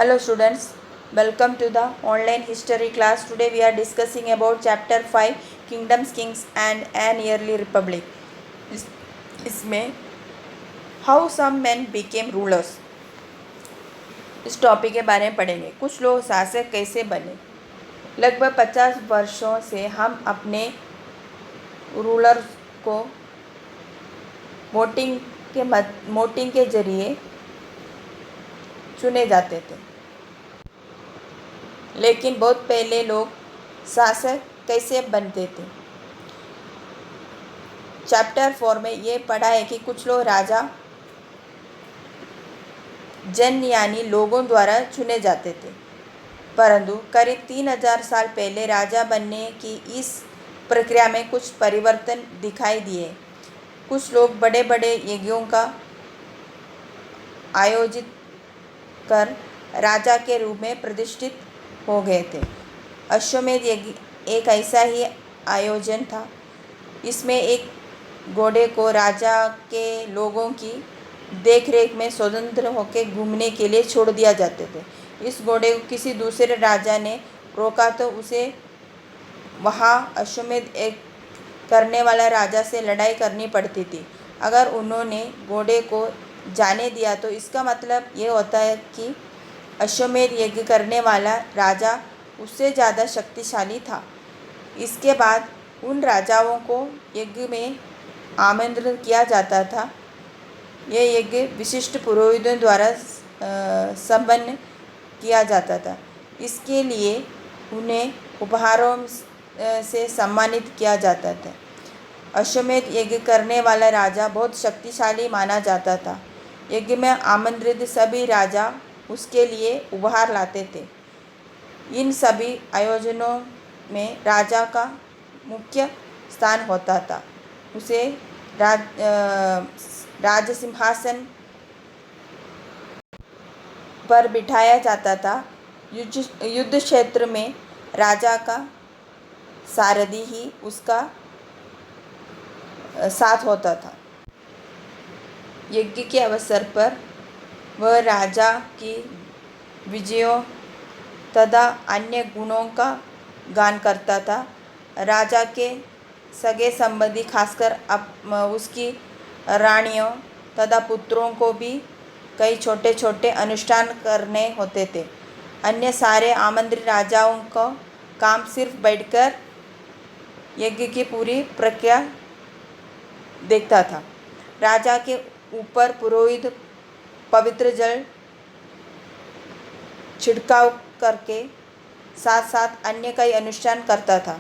Hello students, welcome to the online history class. Today we are discussing about chapter 5 Kingdoms, Kings and an Early Republic. इसमें How some men became rulers इस topic के बारे में पढ़ेंगे। कुछ लोग शासक कैसे बने। लगभग 50 वर्षों से हम अपने रूलर को वोटिंग के जरिए चुने जाते थे, लेकिन बहुत पहले लोग शासक कैसे बनते थे। चैप्टर 4 में ये पढ़ा है कि कुछ लोग राजा जन यानी लोगों द्वारा चुने जाते थे, परंतु करीब 3000 साल पहले राजा बनने की इस प्रक्रिया में कुछ परिवर्तन दिखाई दिए। कुछ लोग बड़े बड़े यज्ञों का आयोजित कर राजा के रूप में प्रतिष्ठित हो गए थे। अश्वमेध यज्ञ एक ऐसा ही आयोजन था। इसमें एक घोड़े को राजा के लोगों की देखरेख में स्वतंत्र होकर घूमने के लिए छोड़ दिया जाते थे। इस घोड़े को किसी दूसरे राजा ने रोका तो उसे वहाँ अश्वमेध एक करने वाला राजा से लड़ाई करनी पड़ती थी। अगर उन्होंने घोड़े को जाने दिया तो इसका मतलब ये होता है कि अश्वमेध यज्ञ करने वाला राजा उससे ज़्यादा शक्तिशाली था। इसके बाद उन राजाओं को यज्ञ में आमंत्रित किया जाता था। यह यज्ञ विशिष्ट पुरोहितों द्वारा संपन्न किया जाता था। इसके लिए उन्हें उपहारों से सम्मानित किया जाता था। अश्वमेध यज्ञ करने वाला राजा बहुत शक्तिशाली माना जाता था। यज्ञ में आमंत्रित सभी राजा उसके लिए उपहार लाते थे। इन सभी आयोजनों में राजा का मुख्य स्थान होता था। उसे राजसिंहासन पर बिठाया जाता था। युद्ध क्षेत्र में राजा का सारथी ही उसका साथ होता था। यज्ञ के अवसर पर वह राजा की विजयों तथा अन्य गुणों का गान करता था। राजा के सगे संबंधी खासकर उसकी रानियों तथा पुत्रों को भी कई छोटे छोटे अनुष्ठान करने होते थे। अन्य सारे आमंत्रित राजाओं का काम सिर्फ बैठकर यज्ञ की पूरी प्रक्रिया देखता था। राजा के ऊपर पुरोहित पवित्र जल छिड़काव करके साथ साथ अन्य कई अनुष्ठान करता था।